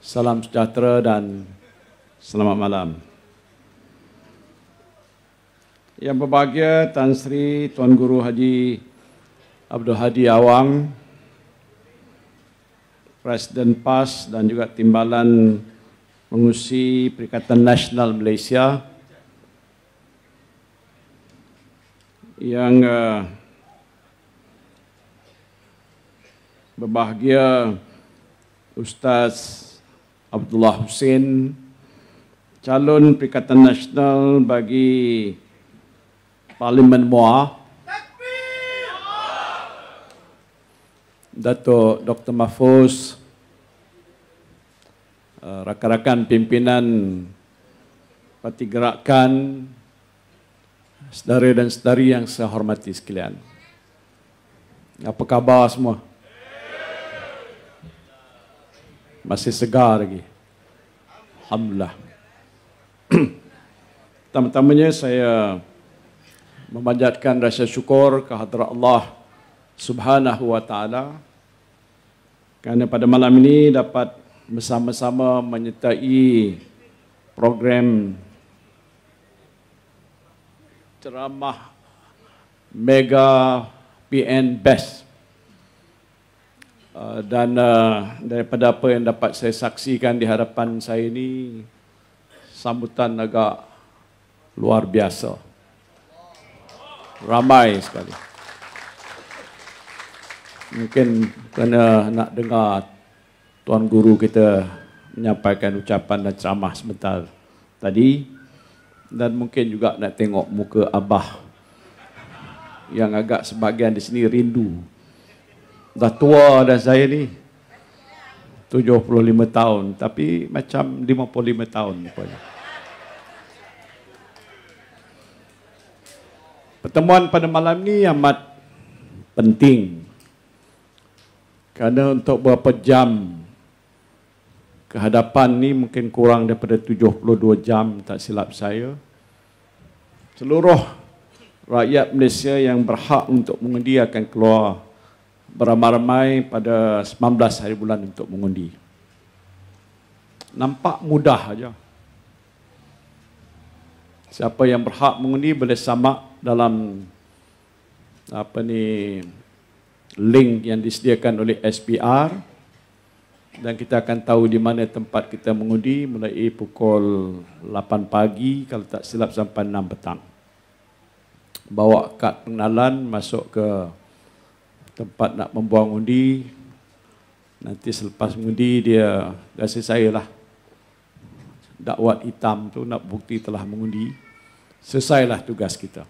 Salam sejahtera dan selamat malam. Yang berbahagia Tan Sri Tuan Guru Haji Abdul Hadi Awang, Presiden PAS dan juga Timbalan Pengurusi Perikatan Nasional Malaysia, yang berbahagia Ustaz Abdullah Hussein, calon Perikatan Nasional bagi Parlimen Muar, Datuk Dr. Mahfuz, rakan-rakan pimpinan Parti Gerakan, saudara dan saudari yang saya hormati sekalian. Apa khabar semua? Masih segar lagi? Alhamdulillah. Pertama-tamanya saya memanjatkan rasa syukur kehadrat Allah Subhanahu wa Ta'ala kerana pada malam ini dapat bersama-sama menyertai program ceramah Mega PN Best. Dan daripada apa yang dapat saya saksikan di hadapan saya ini, sambutan agak luar biasa. Ramai sekali. Mungkin kerana nak dengar Tuan Guru kita menyampaikan ucapan dan ceramah sebentar tadi, dan mungkin juga nak tengok muka Abah yang agak sebahagian di sini rindu. Dah tua dah saya ni, 75 tahun, tapi macam 55 tahun rupanya. Pertemuan pada malam ni amat penting kerana untuk beberapa jam ke hadapan ni, mungkin kurang daripada 72 jam tak silap saya, seluruh rakyat Malaysia yang berhak untuk mengundi akan keluar beramai-ramai pada 19 hari bulan untuk mengundi. Nampak mudah aja. Siapa yang berhak mengundi boleh samak dalam link yang disediakan oleh SPR, dan kita akan tahu di mana tempat kita mengundi mulai pukul 8 pagi kalau tak silap sampai 6 petang. Bawa kad pengenalan masuk ke tempat nak membuang undi. Nanti selepas mengundi dia kasih saya lah dakwat hitam tu, nak bukti telah mengundi. Selesailah tugas kita.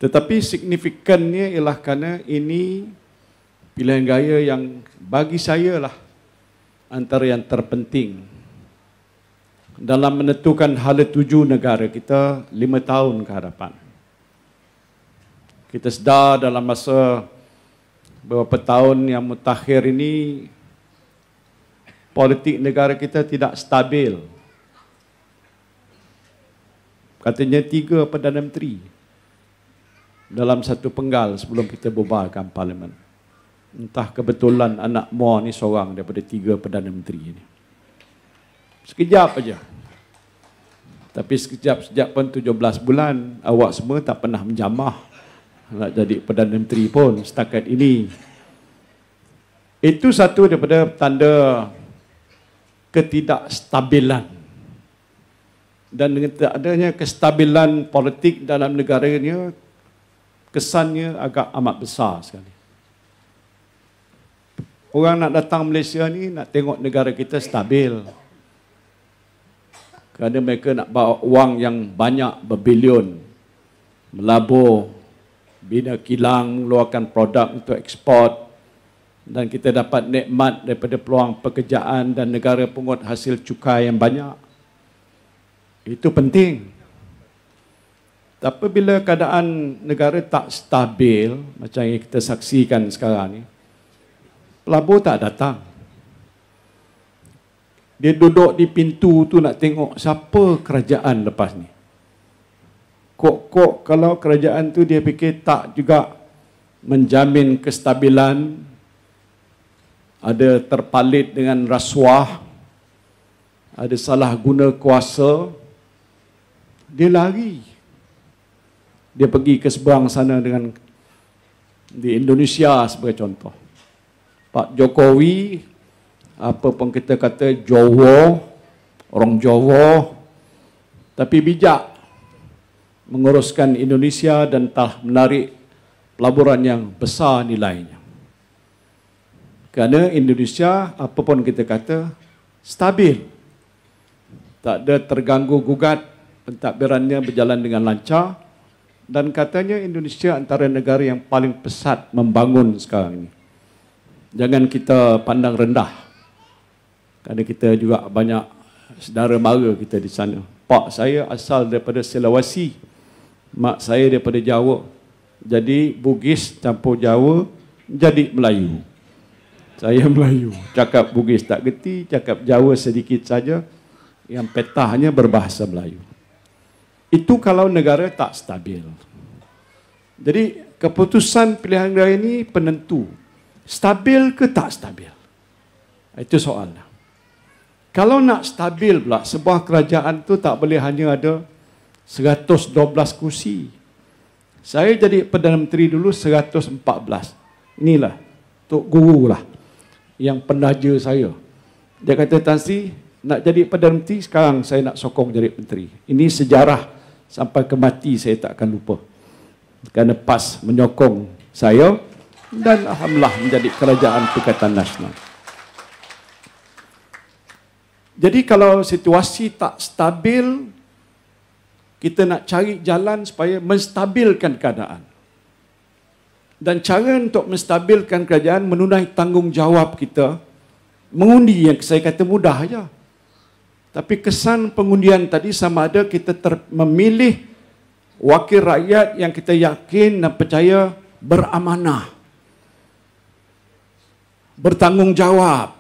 Tetapi signifikannya ialah kerana ini pilihan gaya yang bagi saya lah antara yang terpenting dalam menentukan hala tuju negara kita 5 tahun ke hadapan. Kita sedar dalam masa beberapa tahun yang mutakhir ini, politik negara kita tidak stabil. Katanya 3 Perdana Menteri dalam satu penggal sebelum kita bubarkan Parlimen. Entah kebetulan anak Muar ni seorang daripada 3 Perdana Menteri ini. Sekejap aja. Tapi sekejap pun 17 bulan, awak semua tak pernah menjamah nak jadi Perdana Menteri pun setakat ini. Itu satu daripada tanda ketidakstabilan. Dan dengan adanya kestabilan politik dalam negara ini, kesannya agak amat besar sekali. Orang nak datang Malaysia ni nak tengok negara kita stabil. Kerana mereka nak bawa wang yang banyak berbilion, melabur, bina kilang, mengeluarkan produk untuk ekspor, dan kita dapat nikmat daripada peluang pekerjaan dan negara pungut hasil cukai yang banyak. Itu penting. Tapi bila keadaan negara tak stabil macam yang kita saksikan sekarang ni, pelabur tak datang. Dia duduk di pintu tu nak tengok siapa kerajaan lepas ni. Kok kalau kerajaan tu dia fikir tak juga menjamin kestabilan, ada terpalit dengan rasuah, ada salah guna kuasa, dia lari. Dia pergi ke seberang sana dengan di Indonesia sebagai contoh. Pak Jokowi, apa pun kita kata Jawa, orang Jawa, tapi bijak menguruskan Indonesia dan telah menarik pelaburan yang besar nilainya. Kerana Indonesia, apa pun kita kata, stabil. Tak ada terganggu gugat, pentadbirannya berjalan dengan lancar. Dan katanya Indonesia antara negara yang paling pesat membangun sekarang ini. Jangan kita pandang rendah. Kerana kita juga banyak saudara mara kita di sana. Pak saya asal daripada Sulawesi. Mak saya daripada Jawa. Jadi Bugis campur Jawa jadi Melayu. Saya Melayu. Cakap Bugis tak gerti, cakap Jawa sedikit saja. Yang petahnya berbahasa Melayu. Itu kalau negara tak stabil. Jadi keputusan pilihan raya ini penentu. Stabil ke tak stabil? Itu soalnya. Kalau nak stabil pula, sebuah kerajaan tu tak boleh hanya ada 112 kursi. Saya jadi Perdana Menteri dulu 114. Inilah, Tok Guru lah yang penaja saya. Dia kata, Tan Sri, nak jadi Perdana Menteri, sekarang saya nak sokong jadi menteri. Ini sejarah. Sampai ke mati saya tak akan lupa. Kerana PAS menyokong saya dan alhamdulillah menjadi kerajaan Pakatan Nasional. Jadi kalau situasi tak stabil, kita nak cari jalan supaya menstabilkan keadaan. Dan cara untuk menstabilkan kerajaan menunai tanggungjawab kita, mengundi yang saya kata mudah saja. Tapi kesan pengundian tadi sama ada kita memilih wakil rakyat yang kita yakin dan percaya beramanah, bertanggungjawab,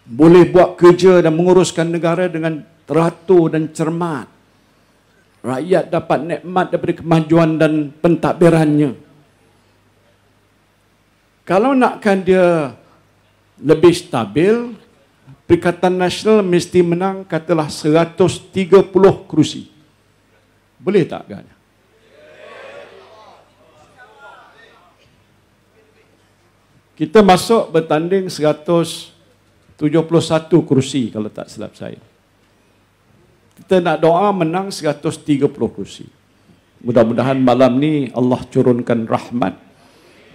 boleh buat kerja dan menguruskan negara dengan teratur dan cermat. Rakyat dapat nikmat daripada kemajuan dan pentadbirannya. Kalau nakkan dia lebih stabil, Perikatan Nasional mesti menang katalah 130 kerusi. Boleh tak agaknya? Kita masuk bertanding 171 kerusi kalau tak silap saya. Kita nak doa menang 130 kerusi. Mudah-mudahan malam ni Allah turunkan rahmat.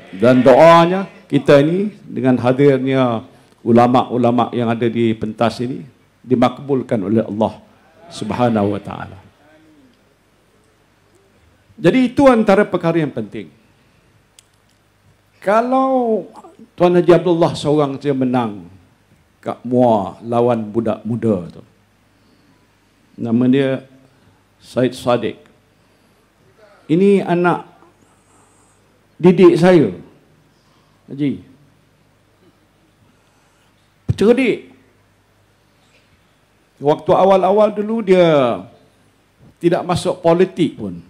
Dan doanya kita ini dengan hadirnya ulama-ulama yang ada di pentas ini dimakbulkan oleh Allah Subhanahu wa taala. Jadi itu antara perkara yang penting. Kalau Tuan Haji Abdullah seorang saja menang kat Muar lawan budak muda tu. Nama dia Said Sadiq. Ini anak didik saya. Haji. Cerdik. Waktu awal-awal dulu dia tidak masuk politik pun.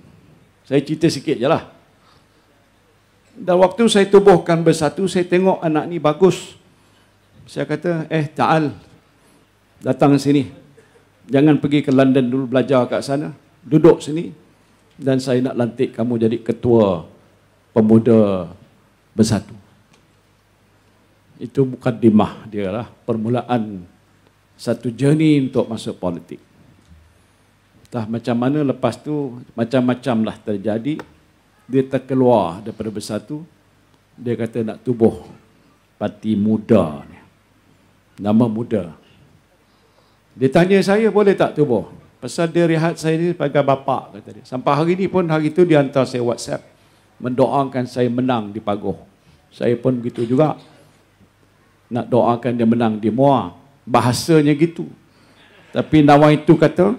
Saya cerita sikit je lah. Dan waktu saya tubuhkan bersatu, saya tengok anak ni bagus. Saya kata, ta'al, datang sini. Jangan pergi ke London dulu belajar kat sana. Duduk sini. Dan saya nak lantik kamu jadi ketua pemuda bersatu. Itu mukaddimah dia lah, permulaan satu journey untuk masuk politik. Entah macam mana lepas tu, macam-macam lah terjadi. Dia terkeluar daripada bersatu. Dia kata nak tubuh parti muda ni. Nama muda. Dia tanya saya boleh tak tubuh? Pasal dia rehat saya ni sebagai bapa, kata dia. Sampai hari ni pun, hari tu dia hantar saya WhatsApp mendoakan saya menang di Pagoh. Saya pun begitu juga. Nak doakan dia menang di Muar. Bahasanya gitu. Tapi Nawai itu kata,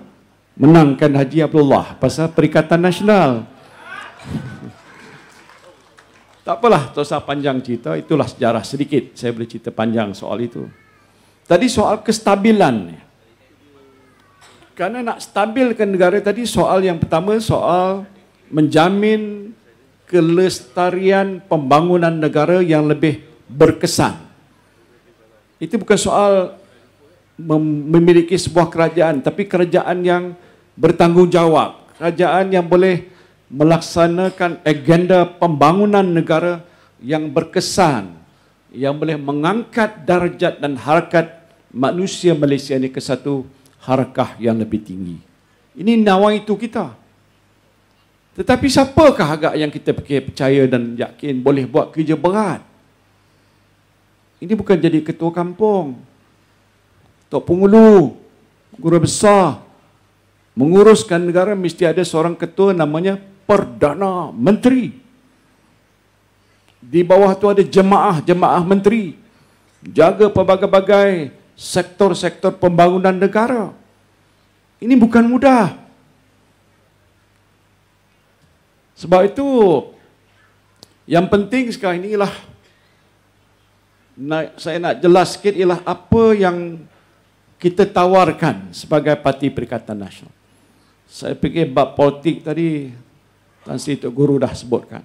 menangkan Haji Abdullah pasal Perikatan Nasional. Tak apalah, tak usah panjang cerita. Itulah sejarah sedikit. Saya boleh cerita panjang soal itu. Tadi soal kestabilan. Karena nak stabilkan negara tadi, soal yang pertama, soal menjamin kelestarian pembangunan negara yang lebih berkesan. Itu bukan soal memiliki sebuah kerajaan, tapi kerajaan yang bertanggungjawab, kerajaan yang boleh melaksanakan agenda pembangunan negara yang berkesan, yang boleh mengangkat darjat dan harkat manusia Malaysia ini ke satu harakah yang lebih tinggi. Ini nawaitu kita. Tetapi siapakah agak yang kita percaya dan yakin boleh buat kerja berat? Ini bukan jadi ketua kampung, Tok Pengulu, guru besar. Menguruskan negara mesti ada seorang ketua namanya Perdana Menteri. Di bawah tu ada jemaah menteri. Jaga pelbagai-bagai sektor-sektor pembangunan negara. Ini bukan mudah. Sebab itu, yang penting sekarang inilah, saya nak jelas sikit ialah apa yang kita tawarkan sebagai Parti Perikatan Nasional. Saya fikir bab politik tadi, Tan Sri Tok Guru dah sebutkan.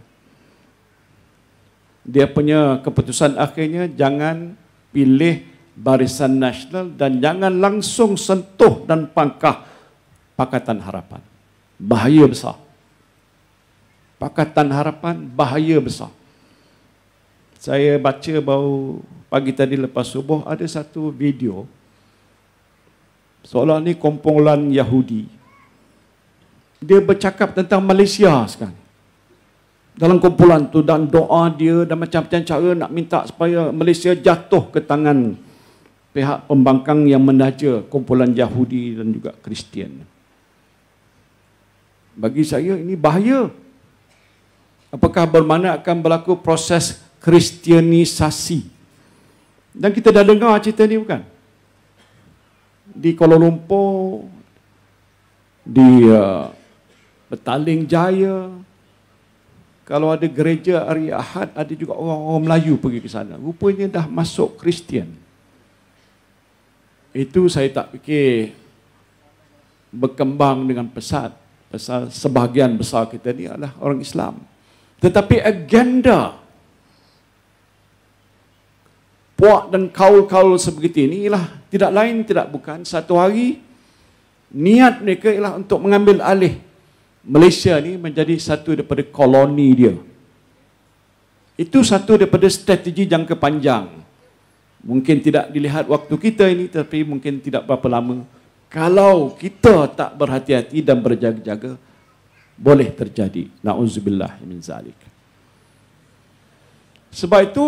Dia punya keputusan akhirnya jangan pilih Barisan Nasional dan jangan langsung sentuh dan pangkah Pakatan Harapan. Bahaya besar. Pakatan Harapan bahaya besar. Saya baca baru pagi tadi lepas subuh ada satu video seolah ni kumpulan Yahudi. Dia bercakap tentang Malaysia sekarang. Dalam kumpulan tu dan doa dia dan macam-macam cara nak minta supaya Malaysia jatuh ke tangan pihak pembangkang yang menaja kumpulan Yahudi dan juga Kristian. Bagi saya ini bahaya. Apakah bermakna akan berlaku proses Kristianisasi? Dan kita dah dengar cerita ni bukan? Di Kuala Lumpur, di Petaling Jaya, kalau ada gereja hari Ahad, ada juga orang-orang Melayu pergi ke sana. Rupanya dah masuk Kristian. Itu saya tak fikir berkembang dengan pesat. Pasal sebahagian besar kita ni adalah orang Islam. Tetapi agenda puak dan kaul-kaul sebegitu ini ialah tidak lain tidak bukan satu hari niat mereka ialah untuk mengambil alih Malaysia ni menjadi satu daripada koloni dia. Itu satu daripada strategi jangka panjang. Mungkin tidak dilihat waktu kita ini, tapi mungkin tidak berapa lama. Kalau kita tak berhati-hati dan berjaga-jaga, boleh terjadi. Na'udzubillah min zalik. Sebab itu,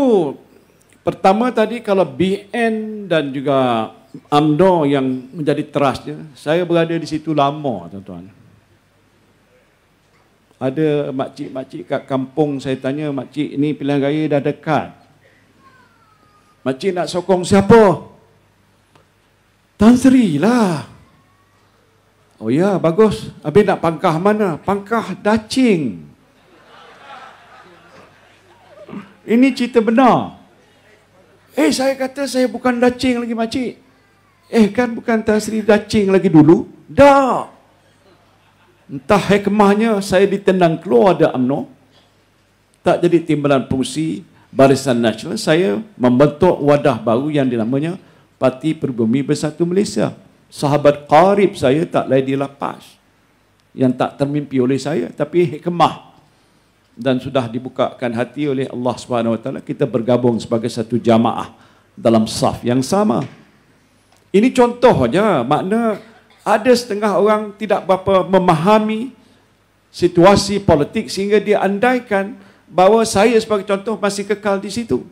pertama tadi kalau BN dan juga UMNO yang menjadi terasnya, saya berada di situ lama, tuan-tuan. Ada makcik-makcik kat kampung, saya tanya, makcik ni pilihan raya dah dekat. Makcik nak sokong siapa? Tan Sri lah. Oh ya, bagus. Habis nak pangkah mana? Pangkah Dacing. Ini cerita benar. Saya kata saya bukan Dacing lagi, makcik. Kan bukan Tan Sri Dacing lagi dulu? Dah. Entah hikmahnya saya ditendang keluar dari UMNO. Tak jadi timbalan fungsi Barisan Nasional. Saya membentuk wadah baru yang dinamanya Parti Pribumi Bersatu Malaysia. Sahabat qarib saya tak lain dilepas. Yang tak termimpi oleh saya. Tapi hikmah. Dan sudah dibukakan hati oleh Allah SWT. Kita bergabung sebagai satu jamaah dalam saf yang sama. Ini contoh saja. Makna ada setengah orang tidak berapa memahami situasi politik sehingga dia andaikan bahawa saya sebagai contoh masih kekal di situ.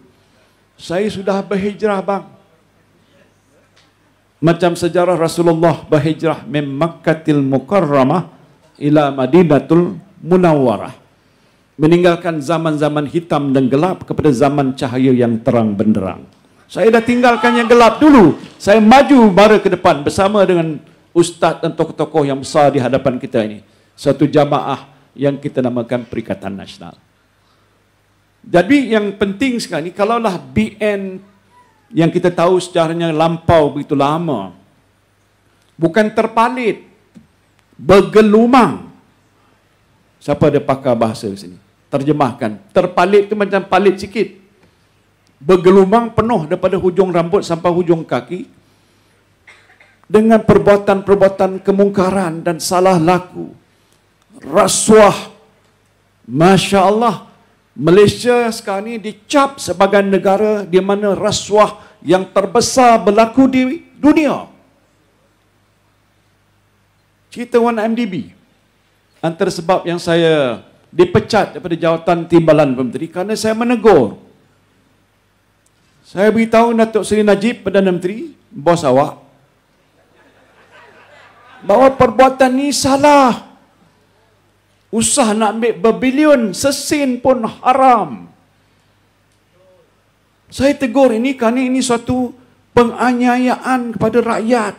Saya sudah berhijrah bang. Macam sejarah Rasulullah berhijrah min Makkatil Mukarramah ila Madinatul Munawwarah. Meninggalkan zaman-zaman hitam dan gelap kepada zaman cahaya yang terang benderang. Saya dah tinggalkan yang gelap dulu. Saya maju bara ke depan bersama dengan ustaz dan tokoh-tokoh yang besar di hadapan kita ini. Satu jamaah yang kita namakan Perikatan Nasional. Jadi yang penting sekarang ni, kalaulah BN yang kita tahu sejarahnya lampau begitu lama, bukan terpalit, bergelumang. Siapa ada pakar bahasa di sini? Terjemahkan. Terpalit itu macam palit sikit. bergelumang penuh daripada hujung rambut sampai hujung kaki dengan perbuatan-perbuatan kemungkaran dan salah laku, rasuah. Masya Allah, Malaysia sekarang ini dicap sebagai negara di mana rasuah yang terbesar berlaku di dunia. Cerita 1MDB. Antara sebab yang saya dipecat daripada jawatan Timbalan Menteri kerana saya menegur. Saya beritahu Datuk Seri Najib, Perdana Menteri, bos awak, bahawa perbuatan ini salah. Usah nak ambil berbilion, sesin pun haram. Saya tegur ini kerana ini suatu penganiayaan kepada rakyat.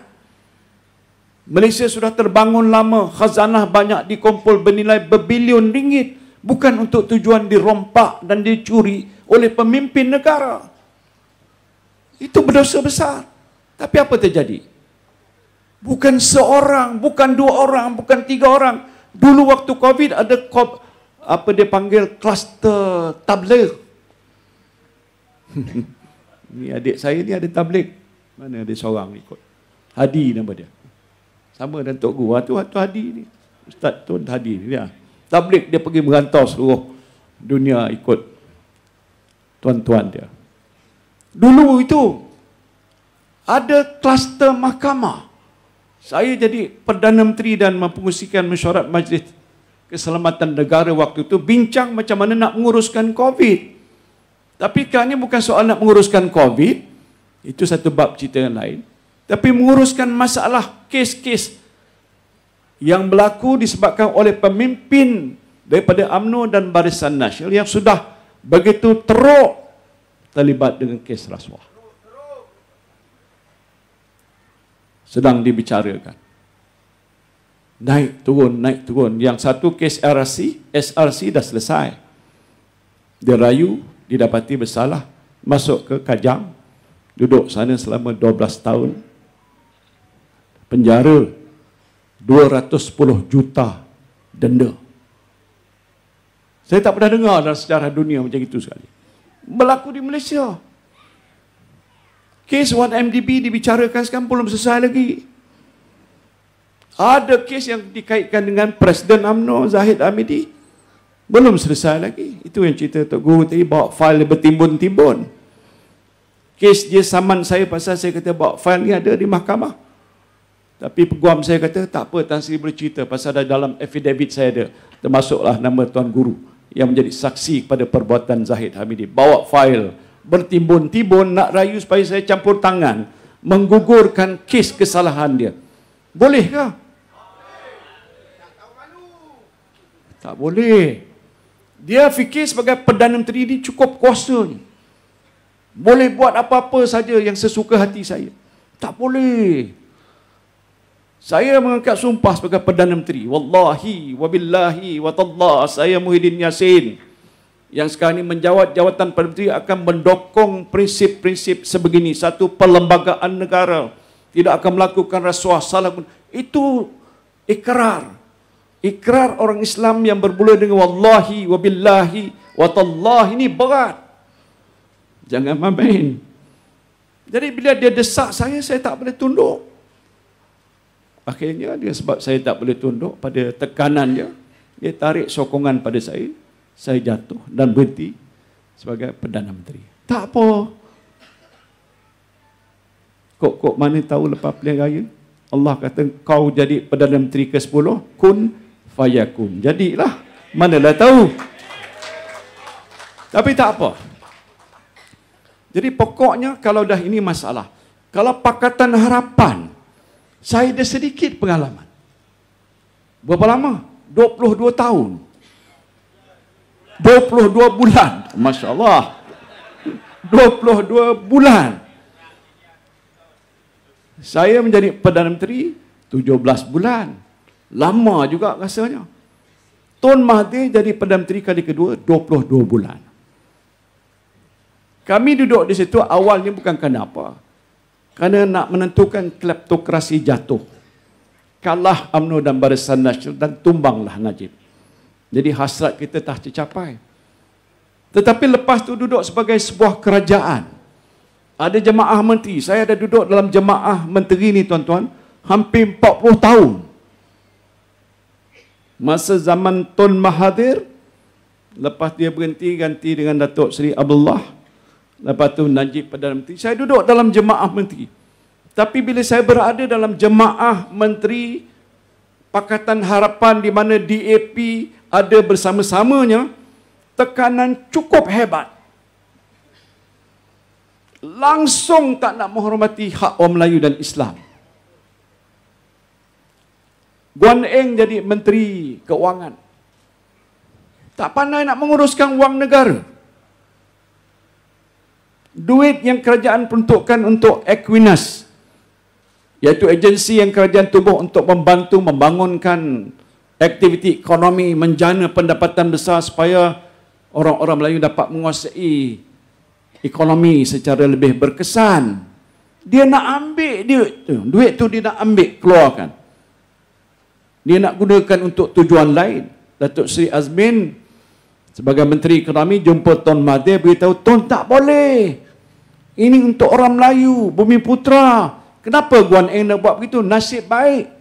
Malaysia sudah terbangun lama, khazanah banyak dikumpul bernilai berbilion ringgit, bukan untuk tujuan dirompak dan dicuri oleh pemimpin negara. Itu berdosa besar. Tapi apa terjadi? Bukan seorang, bukan dua orang, bukan tiga orang. Dulu waktu COVID ada apa dia panggil kluster tabligh. Ni adik saya ni ada tabligh. Mana ada seorang ikut. Hadi nama dia. Sama dengan Tok Guru. Tu Hadi ni. Ustaz Tun Hadi ni dia. Tabligh dia pergi merantau seluruh dunia ikut tuan-tuan dia. Dulu itu ada kluster mahkamah. Saya jadi Perdana Menteri dan mempengusikan mesyuarat Majlis Keselamatan Negara waktu itu, bincang macam mana nak menguruskan COVID. Tapi kan ini bukan soal nak menguruskan COVID, itu satu bab cerita yang lain. Tapi menguruskan masalah kes-kes yang berlaku disebabkan oleh pemimpin daripada UMNO dan Barisan Nasional yang sudah begitu teruk terlibat dengan kes rasuah. Sedang dibicarakan. Naik turun. Yang satu kes SRC dah selesai. Dia rayu, didapati bersalah, masuk ke Kajang, duduk sana selama 12 tahun. Penjara 210 juta denda. Saya tak pernah dengar dalam sejarah dunia macam itu sekali. Berlaku di Malaysia. Kes 1MDB dibicarakan sekarang belum selesai lagi. Ada kes yang dikaitkan dengan Presiden UMNO Zahid Hamidi. Belum selesai lagi. Itu yang cerita Tok Guru tadi, bawa fail bertimbun-timbun. Kes dia saman saya pasal saya kata bawa fail ni ada di mahkamah. Tapi peguam saya kata, tak apa Tan Sri boleh cerita pasal ada dalam affidavit saya ada. Termasuklah nama Tuan Guru yang menjadi saksi kepada perbuatan Zahid Hamidi. Bawa fail bertimbun-timbun nak rayu supaya saya campur tangan menggugurkan kes kesalahan dia. Bolehkah? Tak boleh. Dia fikir sebagai Perdana Menteri ini cukup kuasanya. Boleh buat apa-apa saja yang sesuka hati saya. Tak boleh. Saya mengangkat sumpah sebagai Perdana Menteri. Wallahi, wabillahi, watallah, saya Muhyiddin Yassin yang sekarang ini menjawat jawatan Perdana Menteri akan mendokong prinsip-prinsip sebegini. Satu, perlembagaan negara tidak akan melakukan rasuah, salah. Itu ikrar. Ikrar orang Islam yang bermula dengan wallahi, wabillahi, watallah ini berat. Jangan main. Jadi bila dia desak saya tak boleh tunduk. Akhirnya dia sebab saya tak boleh tunduk pada tekanannya, dia tarik sokongan pada saya jatuh dan berhenti sebagai Perdana Menteri. Tak apa. Kok mana tahu lepas pilihan raya, Allah kata kau jadi Perdana Menteri ke-10, kun fayakun. Jadilah. Manalah tahu. Tapi tak apa. Jadi pokoknya kalau dah ini masalah, kalau Pakatan Harapan, saya ada sedikit pengalaman. Berapa lama? 22 tahun. 22 bulan. Masya Allah. 22 bulan. Saya menjadi Perdana Menteri 17 bulan. Lama juga rasanya. Tun Mahathir jadi Perdana Menteri kali kedua 22 bulan. Kami duduk di situ awalnya bukan kerana apa. Kerana nak menentukan kleptokrasi jatuh. Kalah UMNO dan Barisan Nasional dan tumbanglah Najib. Jadi hasrat kita tak tercapai. Tetapi lepas tu duduk sebagai sebuah kerajaan. Ada jemaah menteri. Saya ada duduk dalam jemaah menteri ni tuan-tuan, hampir 40 tahun. Masa zaman Tun Mahathir, lepas dia berhenti, ganti dengan Datuk Seri Abdullah. Lepas tu Najib Perdana Menteri. Saya duduk dalam jemaah menteri. Tapi bila saya berada dalam jemaah menteri Pakatan Harapan di mana DAP ada bersama-samanya, tekanan cukup hebat. Langsung tak nak menghormati hak orang Melayu dan Islam. Guan Eng jadi Menteri Keuangan. Tak pandai nak menguruskan wang negara. Duit yang kerajaan peruntukkan untuk Equinas, iaitu agensi yang kerajaan tubuh untuk membantu membangunkan aktiviti ekonomi, menjana pendapatan besar supaya orang-orang Melayu dapat menguasai ekonomi secara lebih berkesan. Dia nak ambil duit tu dia nak ambil, keluarkan. Dia nak gunakan untuk tujuan lain. Datuk Seri Azmin sebagai Menteri Ekonomi jumpa Tun Mahathir, beritahu, Tun, tak boleh. Ini untuk orang Melayu, Bumi Putra. Kenapa Guan Eng nak buat begitu? Nasib baik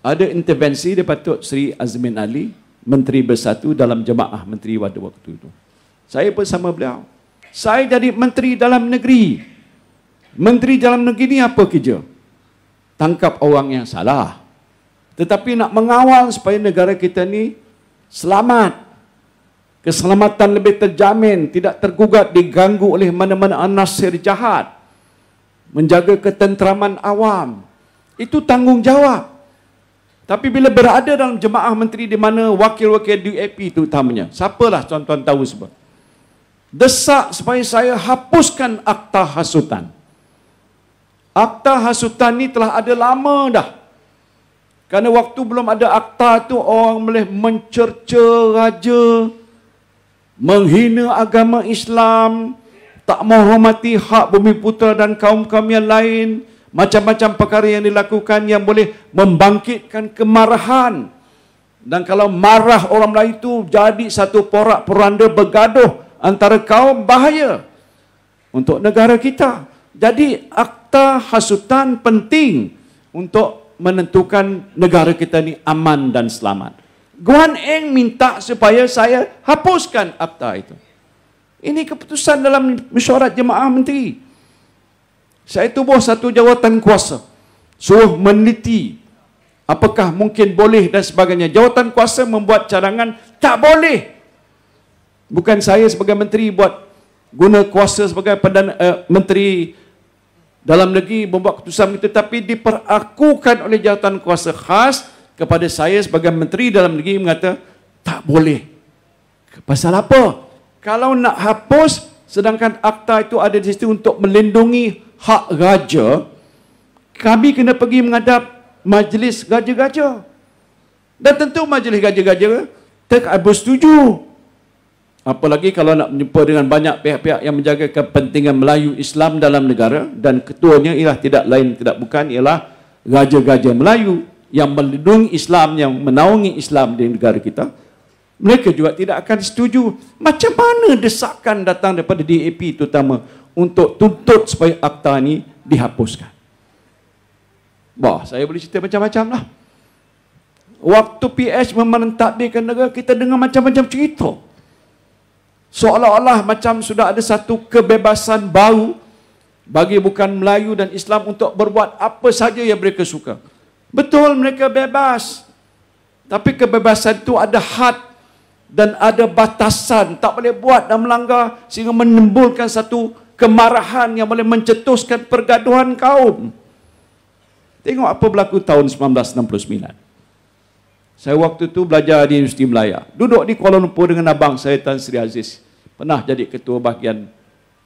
ada intervensi daripada Datuk Seri Azmin Ali, Menteri Bersatu dalam jemaah menteri pada waktu itu. Saya bersama beliau. Saya jadi Menteri Dalam Negeri. Menteri Dalam Negeri ni apa kerja? Tangkap orang yang salah. Tetapi nak mengawal supaya negara kita ni selamat. Keselamatan lebih terjamin, tidak tergugat, diganggu oleh mana-mana anasir jahat. Menjaga ketenteraman awam. Itu tanggungjawab. Tapi bila berada dalam jemaah menteri di mana wakil-wakil DAP itu utamanya, siapalah tuan-tuan tahu sebab desak supaya saya hapuskan akta hasutan. Akta hasutan ni telah ada lama dah. Kerana waktu belum ada akta tu, orang boleh mencerca raja, menghina agama Islam, tak menghormati hak Bumi Putra dan kaum-kaum yang lain. Macam-macam perkara yang dilakukan yang boleh membangkitkan kemarahan. Dan kalau marah orang Melayu itu jadi satu porak-poranda bergaduh antara kaum, bahaya untuk negara kita. Jadi akta hasutan penting untuk menentukan negara kita ni aman dan selamat. Guan Eng minta supaya saya hapuskan akta itu. Ini keputusan dalam mesyuarat jemaah menteri. Saya tubuh satu jawatan kuasa, suruh meneliti apakah mungkin boleh dan sebagainya. Jawatan kuasa membuat cadangan tak boleh. Bukan saya sebagai menteri buat guna kuasa sebagai menteri dalam negeri membuat keputusan itu, tapi diperakukan oleh jawatan kuasa khas kepada saya sebagai menteri dalam negeri, mengata tak boleh. Pasal apa? Kalau nak hapus, sedangkan akta itu ada di situ untuk melindungi hak raja, kami kena pergi menghadap majlis raja-raja. Dan tentu majlis raja-raja tak bersetuju. Apalagi kalau nak berjumpa dengan banyak pihak-pihak yang menjaga kepentingan Melayu Islam dalam negara, dan ketuanya ialah tidak lain tidak bukan ialah raja-raja Melayu yang melindungi Islam, yang menaungi Islam di negara kita. Mereka juga tidak akan setuju. Macam mana desakan datang daripada DAP terutama untuk tuntut supaya akta ini dihapuskan? Wah, saya boleh cerita macam-macam lah. Waktu PH mementadbirkan negara, kita dengar macam-macam cerita. Seolah-olah macam sudah ada satu kebebasan baru bagi bukan Melayu dan Islam untuk berbuat apa saja yang mereka suka. Betul, mereka bebas. Tapi kebebasan itu ada had dan ada batasan. Tak boleh buat dan melanggar sehingga menimbulkan satu kemarahan yang boleh mencetuskan pergaduhan kaum. Tengok apa berlaku tahun 1969. Saya waktu itu belajar di Universiti Melaya. Duduk di Kuala Lumpur dengan abang saya, Tan Sri Aziz. Pernah jadi ketua bahagian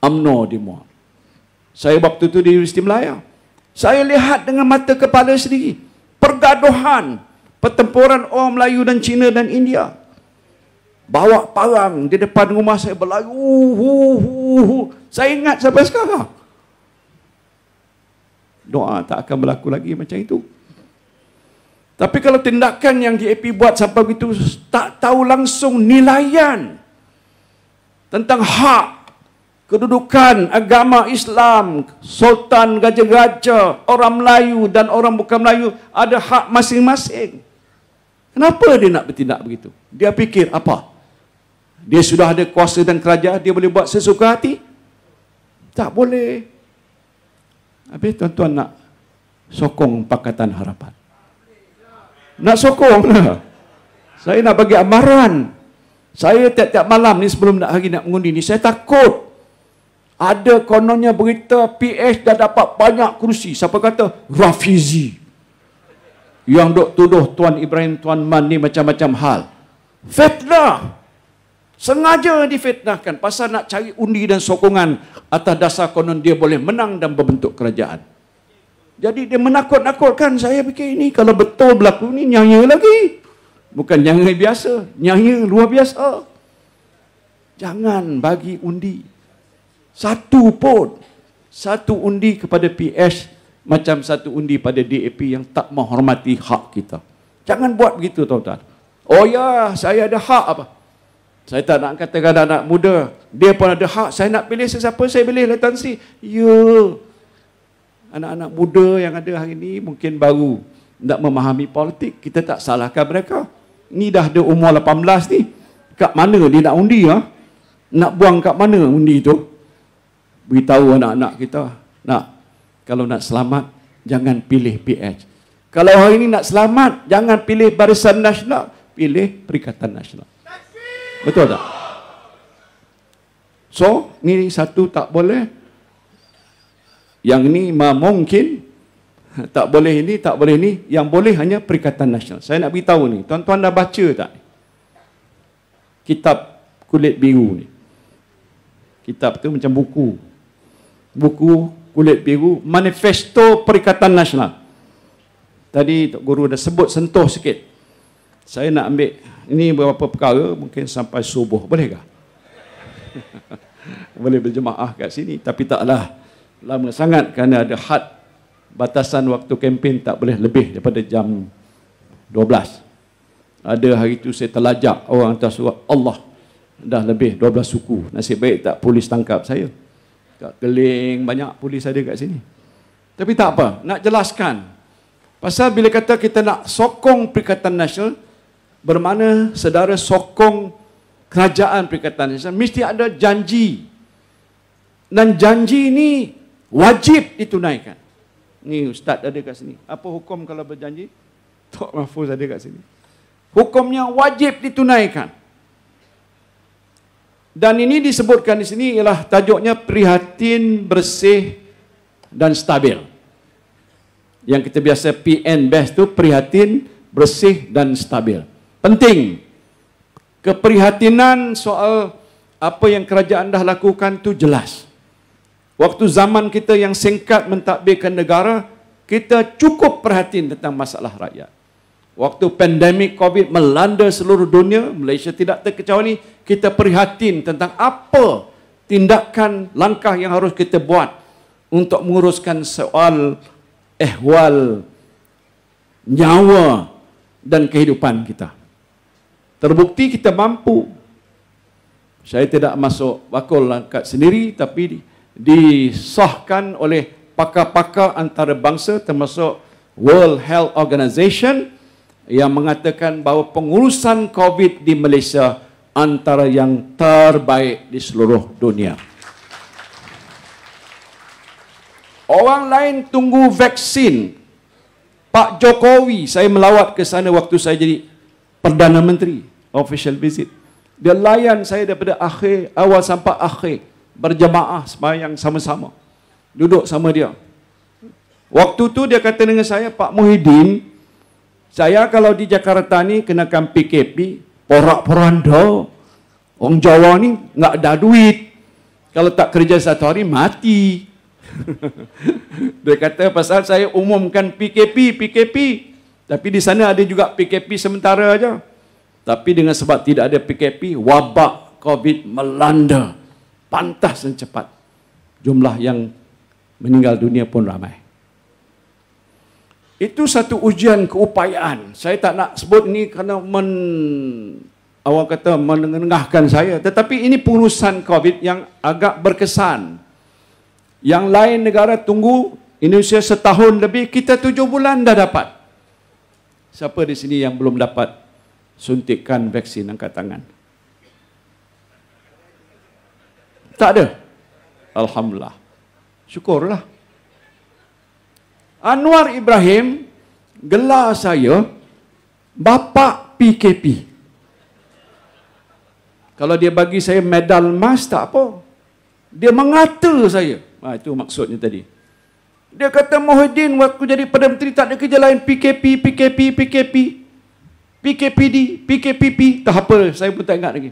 UMNO di Muar. Saya waktu itu di Universiti Melaya. Saya lihat dengan mata kepala sendiri pergaduhan, pertempuran orang Melayu dan Cina dan India. Bawa parang di depan rumah saya berlalu. Saya ingat sampai sekarang. Doa tak akan berlaku lagi macam itu. Tapi kalau tindakan yang DAP buat sampai begitu, tak tahu langsung nilaian. tentang hak kedudukan agama Islam, Sultan, Raja-Raja, orang Melayu dan orang bukan Melayu ada hak masing-masing. Kenapa dia nak bertindak begitu? Dia fikir apa? Dia sudah ada kuasa dan kerajaan, dia boleh buat sesuka hati? Tak boleh. Habis tuan-tuan nak sokong Pakatan Harapan. Nak sokong lah. Saya nak bagi amaran. Saya tiap-tiap malam ni sebelum nak hari nak mengundi ni, saya takut. Ada kononnya berita PS dah dapat banyak kerusi. Siapa kata? Rafizi. Yang dok tuduh Tuan Ibrahim, Tuan Man ni macam-macam hal. Fitnah. Sengaja difitnahkan. Pasal nak cari undi dan sokongan atas dasar konon dia boleh menang dan berbentuk kerajaan. Jadi dia menakut-nakutkan. Saya fikir ini kalau betul berlaku ni nyaya lagi. Bukan nyaya biasa. Nyaya luar biasa. Jangan bagi undi. Satu pun. Satu undi kepada PS macam satu undi pada DAP yang tak menghormati hak kita. Jangan buat begitu tuan-tuan. Oh ya, saya ada hak apa? Saya tak nak katakan anak muda. Dia pun ada hak. Saya nak pilih sesiapa, saya pilih Tan Sri. Ya. Anak-anak muda yang ada hari ini mungkin baru nak memahami politik. Kita tak salahkan mereka. Ni dah ada umur 18 ni. Kat mana dia nak undi? Ha? Nak buang kat mana undi tu? Beritahu anak-anak kita, kalau nak selamat, jangan pilih PS. Kalau hari ini nak selamat, jangan pilih Barisan Nasional, pilih Perikatan Nasional. Betul tak? So, ni satu tak boleh. Yang ni mungkin, tak boleh ini, tak boleh ini. Yang boleh hanya Perikatan Nasional. Saya nak beritahu ni, tuan-tuan dah baca tak? Kitab kulit biru ni. Kitab tu macam buku. Buku kulit biru, Manifesto Perikatan Nasional. Tadi Tok Guru dah sebut sentuh sikit. Saya nak ambil ini beberapa perkara, mungkin sampai subuh. Boleh ke? Boleh berjemaah kat sini, tapi taklah lama sangat kerana ada had batasan waktu kempen, tak boleh lebih daripada jam 12. Ada hari itu saya terlajak orang hantar surat Allah dah lebih 12 suku. Nasib baik tak polis tangkap saya. Kat Keling banyak polis ada kat sini. Tapi tak apa, nak jelaskan. Pasal bila kata kita nak sokong Perikatan Nasional, bermakna saudara sokong kerajaan Perikatan Nasional, mesti ada janji. Dan janji ini wajib ditunaikan. Ni Ustaz ada kat sini. Apa hukum kalau berjanji? Tok Mahfuz ada kat sini. Hukumnya wajib ditunaikan. Dan ini disebutkan di sini ialah tajuknya prihatin, bersih dan stabil. Yang kita biasa PN best tu prihatin, bersih dan stabil. Penting. Keprihatinan soal apa yang kerajaan dah lakukan tu jelas. Waktu zaman kita yang singkat mentadbirkan negara, kita cukup perhatian tentang masalah rakyat. Waktu pandemik COVID melanda seluruh dunia, Malaysia tidak terkecuali, kita prihatin tentang apa tindakan, langkah yang harus kita buat untuk menguruskan soal ehwal nyawa dan kehidupan kita. Terbukti kita mampu. Saya tidak masuk bakul angkat sendiri, tapi disahkan oleh pakar-pakar antarabangsa termasuk World Health Organization yang mengatakan bahawa pengurusan COVID di Malaysia antara yang terbaik di seluruh dunia. Orang lain tunggu vaksin. Pak Jokowi, saya melawat ke sana waktu saya jadi Perdana Menteri, official visit. Dia layan saya daripada awal sampai akhir, berjemaah sembahyang sama-sama. Duduk sama dia. Waktu tu dia kata dengan saya, Pak Muhyiddin, saya kalau di Jakarta ni kenakan PKP, porak-poranda. Orang Jawa ni nggak ada duit. Kalau tak kerja satu hari, mati. Dia kata pasal saya umumkan PKP. Tapi di sana ada juga PKP sementara aja. Tapi dengan sebab tidak ada PKP, wabak COVID melanda. Pantas dan cepat. Jumlah yang meninggal dunia pun ramai. Itu satu ujian keupayaan. Saya tak nak sebut ni kerana awak kata menengahkan saya, tetapi ini pengurusan COVID yang agak berkesan. Yang lain negara tunggu, Indonesia setahun lebih, kita 7 bulan dah dapat. Siapa di sini yang belum dapat suntikan vaksin? Angkat tangan. Tak ada? Alhamdulillah. Syukurlah. Anwar Ibrahim, gelar saya Bapa PKP. Kalau dia bagi saya medal emas, tak apa. Dia mengata saya. Itu maksudnya tadi. Dia kata, Muhyiddin, waktu jadi Perdana Menteri tak ada kerja lain. PKP, PKP, PKP. PKPD, PKPP. Tak apa, saya pun tak ingat lagi.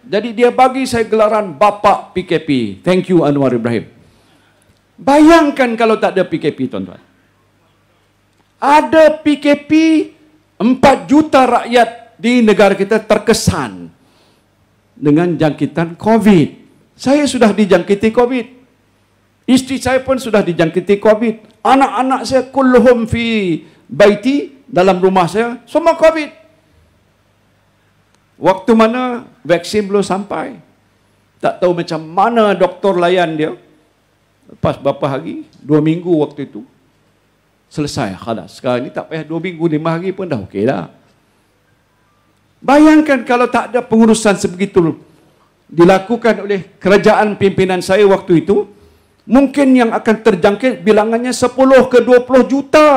Jadi dia bagi saya gelaran Bapa PKP. Thank you Anwar Ibrahim. Bayangkan kalau tak ada PKP, tuan-tuan. Ada PKP, 4 juta rakyat di negara kita terkesan dengan jangkitan COVID. Saya sudah dijangkiti COVID. Isteri saya pun sudah dijangkiti COVID. Anak-anak saya kulluhum fi baiti, dalam rumah saya, semua COVID. Waktu mana vaksin belum sampai. Tak tahu macam mana doktor layan dia. Lepas berapa hari, 2 minggu waktu itu, selesai, khalas. Sekarang ni tak payah 2 minggu, 5 hari pun dah okey dah. Bayangkan kalau tak ada pengurusan sebegitu dilakukan oleh kerajaan pimpinan saya waktu itu, mungkin yang akan terjangkit bilangannya 10 ke 20 juta.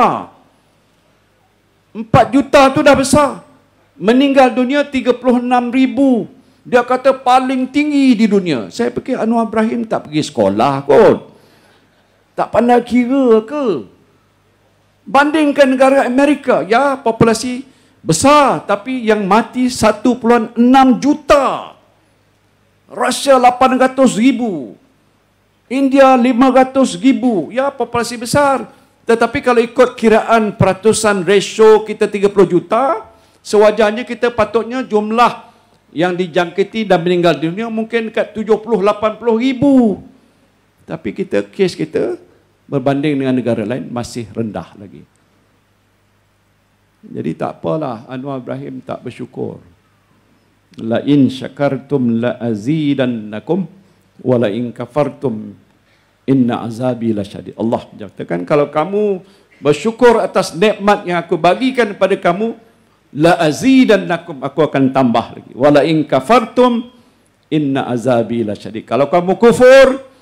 4 juta tu dah besar. Meninggal dunia 36,000. Dia kata paling tinggi di dunia. Saya fikir Anwar Ibrahim tak pergi sekolah kot. Tak pandai kira ke? Bandingkan negara Amerika, ya populasi besar, tapi yang mati 1.6 juta. Rusia 800,000. India 500,000. Ya populasi besar. Tetapi kalau ikut kiraan peratusan ratio kita 30 juta, sewajarnya kita patutnya jumlah yang dijangkiti dan meninggal dunia mungkin dekat 70-80 ribu. Tapi kes kita berbanding dengan negara lain masih rendah lagi. Jadi tak apalah Anwar Ibrahim tak bersyukur. La in syakartum la azidannakum wa la in kafartum inna azabi lasyadid. Allah menyatakan kalau kamu bersyukur atas nikmat yang aku bagikan kepada kamu, la azidannakum, aku akan tambah lagi. Wala in kafartum inna azabi lasyadid. Kalau kamu kufur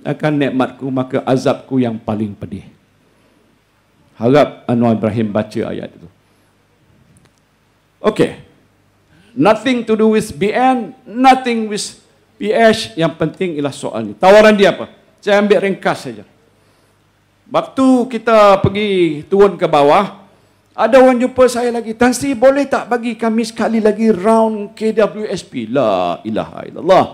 akan nikmatku, maka azabku yang paling pedih. Harap Anwar Ibrahim baca ayat itu. Okey. Nothing to do with BN, nothing with PH. Yang penting ialah soal ni. Tawaran dia apa? Saya ambil ringkas saja. Waktu kita pergi turun ke bawah, ada orang jumpa saya lagi, Tan Sri, boleh tak bagi kami sekali lagi round KWSP? La ilaha illallah.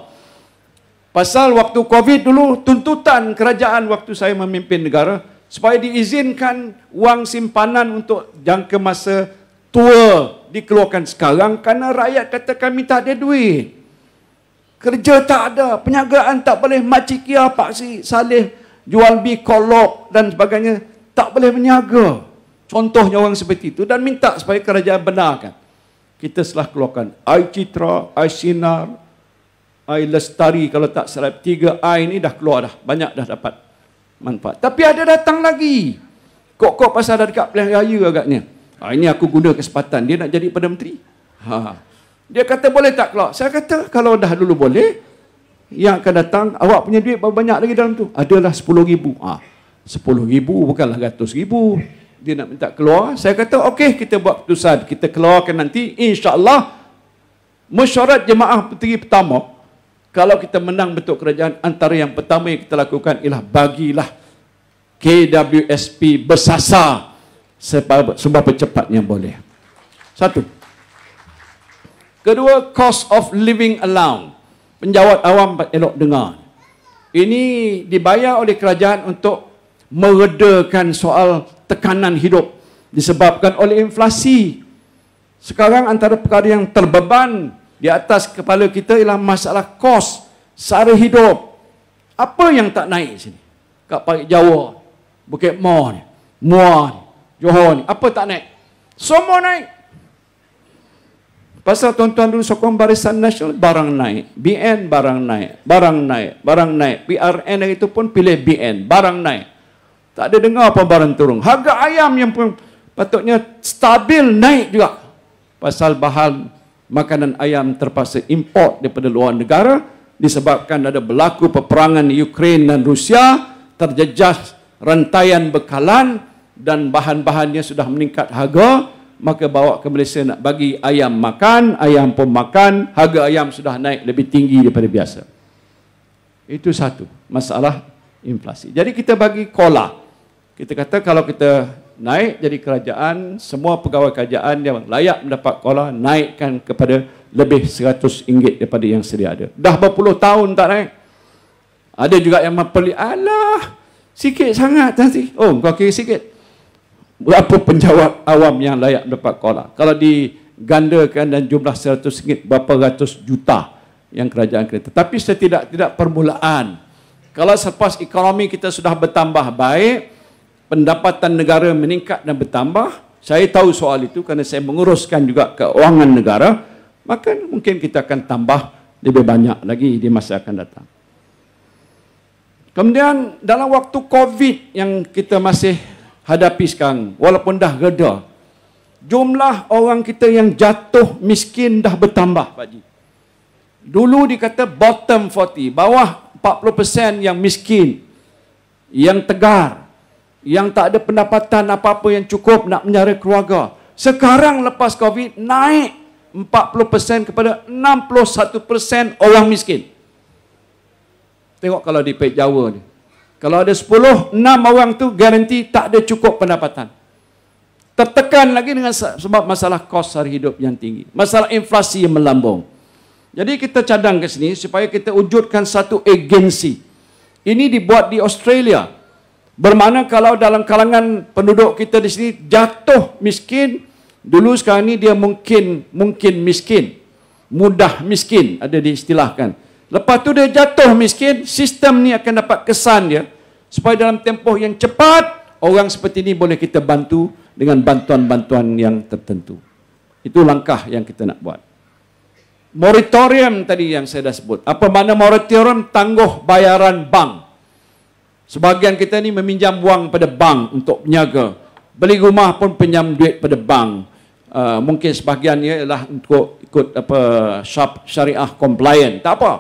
Pasal waktu COVID dulu, tuntutan kerajaan waktu saya memimpin negara, supaya diizinkan wang simpanan untuk jangka masa tua dikeluarkan sekarang, kerana rakyat kata kami tak ada duit. Kerja tak ada, perniagaan tak boleh, Makcik Kia, Pak Saleh jual bi kolok dan sebagainya, tak boleh berniaga. Contohnya orang seperti itu, dan minta supaya kerajaan benarkan. Kita setelah keluarkan I Citra, I Sinar, I Lestari, kalau tak salah 3 I ni dah keluar dah, banyak dah dapat manfaat. Tapi ada datang lagi. Kok pasal dah dekat pilihan raya agaknya. Ini aku guna kesempatan, dia nak jadi Perdana Menteri. Dia kata boleh tak keluar? Saya kata kalau dah dulu boleh, yang akan datang, awak punya duit berapa banyak lagi dalam tu? Adalah 10,000. 10,000 bukanlah 100,000. Dia nak minta keluar. Saya kata okey, kita buat keputusan, kita keluarkan nanti, insya-Allah mesyuarat jemaah puteri pertama, kalau kita menang bentuk kerajaan, antara yang pertama yang kita lakukan ialah bagilah KWSP bersasar seberapa cepatnya boleh. Satu. Kedua, cost of living allowance. Penjawat awam elok dengar. Ini dibayar oleh kerajaan untuk meredakan soal tekanan hidup disebabkan oleh inflasi. Sekarang antara perkara yang terbeban di atas kepala kita ialah masalah kos sara hidup. Apa yang tak naik sini? Kat Parit Jawa, Bukit Mo ni, Muar ni, Johor ni, apa tak naik? Semua naik. Pasal tuan-tuan dulu sokong Barisan Nasional, barang naik. BN barang naik, barang naik, barang naik. PRN itu pun pilih BN, barang naik. Tak ada dengar apa barang turun. Harga ayam yang pun patutnya stabil naik juga. Pasal bahan makanan ayam terpaksa import daripada luar negara disebabkan ada berlaku peperangan Ukraine dan Rusia, terjejas rantaian bekalan dan bahan-bahannya sudah meningkat harga. Maka bawa ke Malaysia nak bagi ayam makan, ayam pun makan, harga ayam sudah naik lebih tinggi daripada biasa. Itu satu, masalah inflasi. Jadi kita bagi kola. Kita kata kalau kita naik jadi kerajaan, semua pegawai kerajaan yang layak mendapat kola, naikkan kepada lebih RM100 daripada yang sedia ada. Dah berpuluh tahun tak naik. Ada juga yang mempelik, alah, sikit sangat nanti. Oh, kau kira sikit. Berapa penjawat awam yang layak mendapat kola? Kalau digandakan dan jumlah RM100, berapa ratus juta yang kerajaan kena. Tetapi setidak-tidak permulaan. Kalau selepas ekonomi kita sudah bertambah baik, pendapatan negara meningkat dan bertambah, saya tahu soal itu kerana saya menguruskan juga keuangan negara, maka mungkin kita akan tambah lebih banyak lagi di masa akan datang. Kemudian dalam waktu COVID yang kita masih hadapi sekarang, walaupun dah reda, jumlah orang kita yang jatuh miskin dah bertambah, Pak Ji. Dulu dikata bottom 40, bawah 40% yang miskin, yang tegar, yang tak ada pendapatan apa-apa yang cukup nak menyara keluarga. Sekarang lepas COVID, naik 40% kepada 61% orang miskin. Tengok kalau di Pek Jawa ni. Kalau ada 10, 6 orang tu garanti tak ada cukup pendapatan. Tertekan lagi dengan sebab masalah kos hari hidup yang tinggi. Masalah inflasi yang melambung. Jadi kita cadang ke sini supaya kita wujudkan satu agensi. Ini dibuat di Australia. Bermakna kalau dalam kalangan penduduk kita di sini jatuh miskin, dulu sekarang ni dia mungkin miskin. Mudah miskin ada diistilahkan. Lepas tu dia jatuh miskin, sistem ni akan dapat kesan dia supaya dalam tempoh yang cepat orang seperti ini boleh kita bantu dengan bantuan-bantuan yang tertentu. Itu langkah yang kita nak buat. Moratorium tadi yang saya dah sebut. Apa makna moratorium? Tangguh bayaran bank. Sebahagian kita ni meminjam wang pada bank untuk berniaga. Beli rumah pun pinjam duit pada bank. Mungkin sebahagiannya ialah untuk ikut syariah compliant. Tak apa.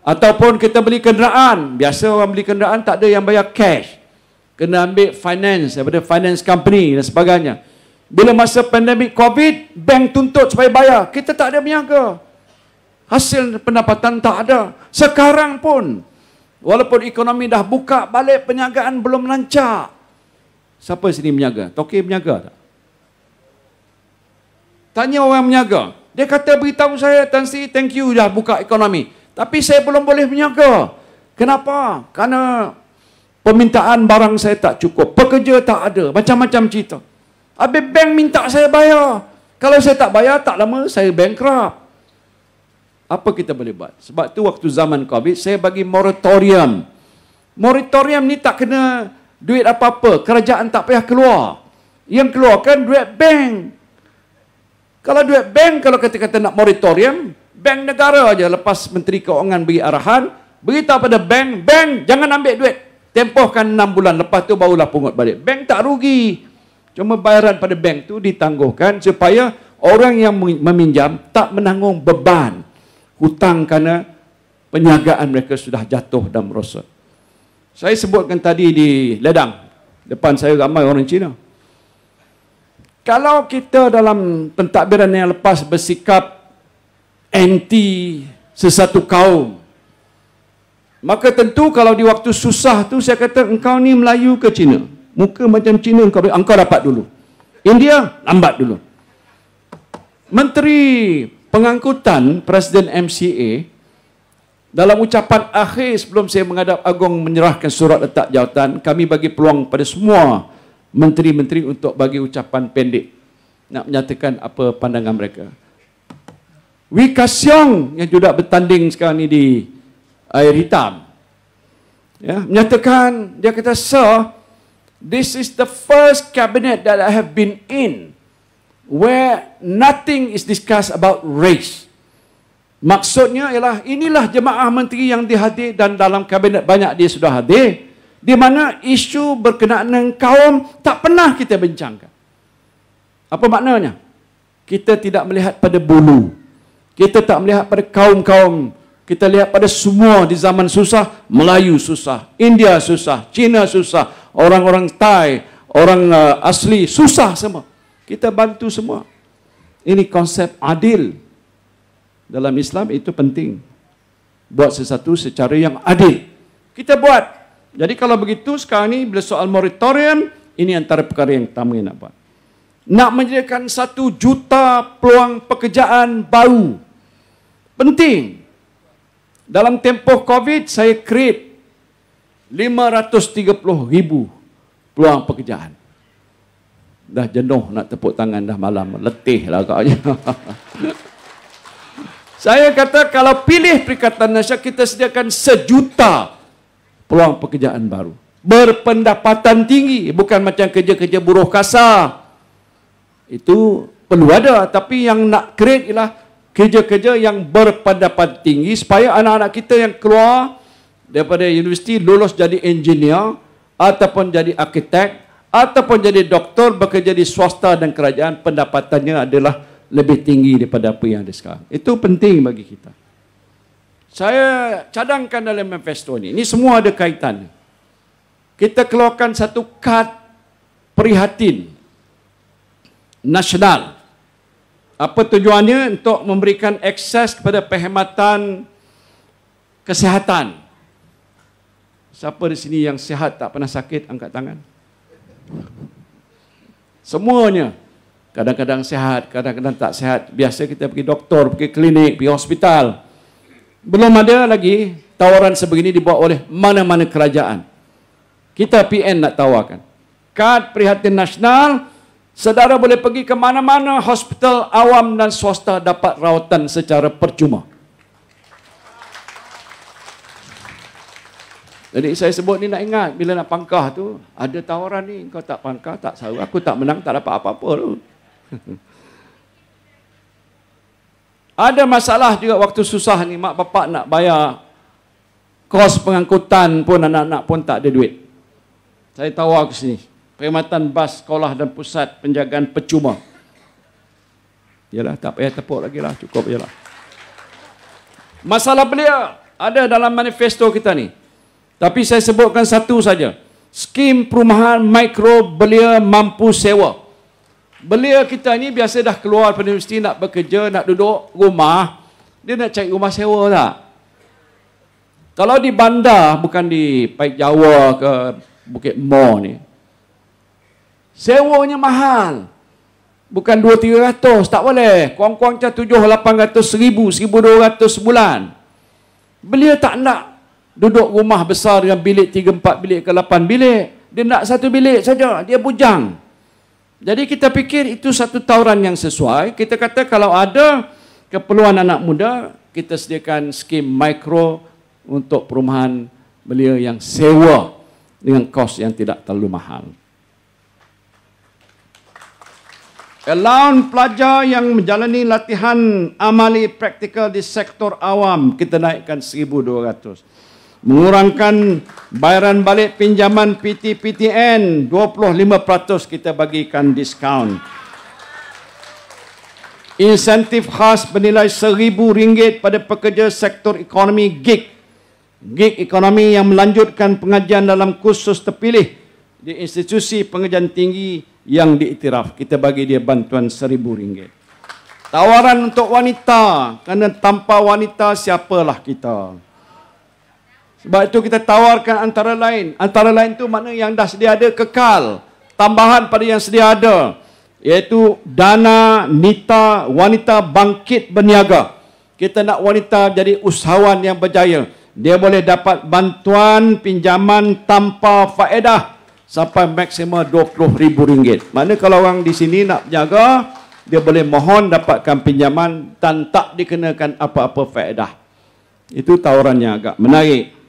Ataupun kita beli kenderaan. Biasa orang beli kenderaan tak ada yang bayar cash. Kena ambil finance daripada finance company dan sebagainya. Bila masa pandemik COVID, bank tuntut supaya bayar. Kita tak ada berniaga. Hasil pendapatan tak ada. Sekarang pun, walaupun ekonomi dah buka balik, perniagaan belum lancar. Siapa sini berniaga? Toki berniaga tak? Tanya orang berniaga. Dia kata, beritahu saya, Tan Sri, thank you dah buka ekonomi. Tapi saya belum boleh berniaga. Kenapa? Kerana permintaan barang saya tak cukup. Pekerja tak ada. Macam-macam cerita. Habis bank minta saya bayar. Kalau saya tak bayar, tak lama saya bankrupt. Apa kita boleh buat? Sebab tu waktu zaman COVID, saya bagi moratorium. Moratorium ni tak kena duit apa-apa. Kerajaan tak payah keluar. Yang keluarkan duit bank. Kalau duit bank, kalau kata-kata nak moratorium, bank negara aja lepas Menteri Keuangan bagi arahan, beritahu pada bank, bank jangan ambil duit. Tempohkan 6 bulan, lepas tu barulah pungut balik. Bank tak rugi. Cuma bayaran pada bank tu ditangguhkan supaya orang yang meminjam tak menanggung beban hutang kerana penjagaan mereka sudah jatuh dan merosot. Saya sebutkan tadi di Ledang, depan saya ramai orang Cina. Kalau kita dalam pentadbiran yang lepas bersikap anti sesuatu kaum, maka tentu kalau di waktu susah tu saya kata, engkau ni Melayu ke Cina? Muka macam Cina, engkau dapat dulu. India, lambat dulu. Menteri Pengangkutan Presiden MCA dalam ucapan akhir sebelum saya menghadap Agong menyerahkan surat letak jawatan, kami bagi peluang pada semua menteri-menteri untuk bagi ucapan pendek nak menyatakan apa pandangan mereka. Wee Ka Siong yang juga bertanding sekarang ni di Air Hitam, ya, menyatakan, dia kata, "Sir, this is the first cabinet that I have been in where nothing is discussed about race. Maksudnya ialah inilah jemaah menteri yang dihadir dan dalam kabinet banyak dia sudah hadir, di mana isu berkenaan dengan kaum tak pernah kita bincangkan. Apa maknanya? Kita tidak melihat pada bulu. Kita tak melihat pada kaum-kaum. Kita lihat pada semua di zaman susah. Melayu susah, India susah, Cina susah, orang-orang Thai, orang asli susah semua. Kita bantu semua. Ini konsep adil. Dalam Islam itu penting. Buat sesuatu secara yang adil. Kita buat. Jadi kalau begitu sekarang ni bila soal moratorium, ini antara perkara yang pertama yang nak buat. Nak menyediakan 1 juta peluang pekerjaan baru. Penting. Dalam tempoh COVID, saya create 530,000 peluang pekerjaan. Dah jenuh nak tepuk tangan dah malam. Letih lah agaknya. Saya kata kalau pilih Perikatan Nasional, kita sediakan 1 juta peluang pekerjaan baru. Berpendapatan tinggi. Bukan macam kerja-kerja buruh kasar. Itu perlu ada. Tapi yang nak create ialah kerja-kerja yang berpendapatan tinggi supaya anak-anak kita yang keluar daripada universiti lulus jadi engineer ataupun jadi arkitek ataupun jadi doktor, bekerja di swasta dan kerajaan, pendapatannya adalah lebih tinggi daripada apa yang ada sekarang. Itu penting bagi kita. Saya cadangkan dalam manifesto ini. Ini semua ada kaitan. Kita keluarkan satu kad prihatin nasional. Apa tujuannya? Untuk memberikan akses kepada perkhidmatan kesihatan. Siapa di sini yang sihat tak pernah sakit? Angkat tangan. Semuanya. Kadang-kadang sihat, kadang-kadang tak sihat. Biasa kita pergi doktor, pergi klinik, pergi hospital. Belum ada lagi tawaran sebegini dibuat oleh mana-mana kerajaan. Kita PN nak tawarkan. Kad prihatin nasional. Saudara boleh pergi ke mana-mana hospital awam dan swasta dapat rawatan secara percuma. Jadi saya sebut ni nak ingat bila nak pangkah tu ada tawaran ni, kau tak pangkah tak saru, aku tak menang tak dapat apa-apa tu. Ada masalah juga waktu susah ni, mak bapak nak bayar kos pengangkutan pun anak-anak pun tak ada duit. Saya tawar ke sini. Perkhidmatan bas sekolah dan pusat penjagaan percuma. Yalah, tak payah tepuk lagi lah, cukup je lah. Masalah belia ada dalam manifesto kita ni. Tapi saya sebutkan satu saja. Skim perumahan mikro belia mampu sewa. Belia kita ni biasa dah keluar dari universiti nak bekerja, nak duduk rumah. Dia nak cari rumah sewa tak? Kalau di bandar, bukan di Paik Jawa ke Bukit Mo ni, sewanya mahal. Bukan 200-300, tak boleh. Kurang-kurang macam 700-800, 1,000, 1,200 sebulan. Belia tak nak duduk rumah besar dengan bilik 3-4 bilik ke 8 bilik. Dia nak 1 bilik saja. Dia bujang. Jadi kita fikir itu satu tawaran yang sesuai. Kita kata kalau ada keperluan anak muda, kita sediakan skim mikro untuk perumahan belia yang sewa dengan kos yang tidak terlalu mahal. Allowance pelajar yang menjalani latihan amali praktikal di sektor awam, kita naikkan 1,200. Mengurangkan bayaran balik pinjaman PT-PTN, 25% kita bagikan diskaun. Insentif khas bernilai RM1,000 pada pekerja sektor ekonomi gig. Gig ekonomi yang melanjutkan pengajian dalam kursus terpilih di institusi pengajian tinggi yang diiktiraf. Kita bagi dia bantuan RM1,000. Tawaran untuk wanita, kerana tanpa wanita siapalah kita. Sebab itu kita tawarkan antara lain itu mana yang dah sedia ada kekal, tambahan pada yang sedia ada, iaitu dana nita wanita bangkit berniaga. Kita nak wanita jadi usahawan yang berjaya. Dia boleh dapat bantuan pinjaman tanpa faedah sampai maksimum RM20,000. Maknanya kalau orang di sini nak berniaga, dia boleh mohon dapatkan pinjaman dan tak dikenakan apa-apa faedah. Itu tawarannya agak menarik.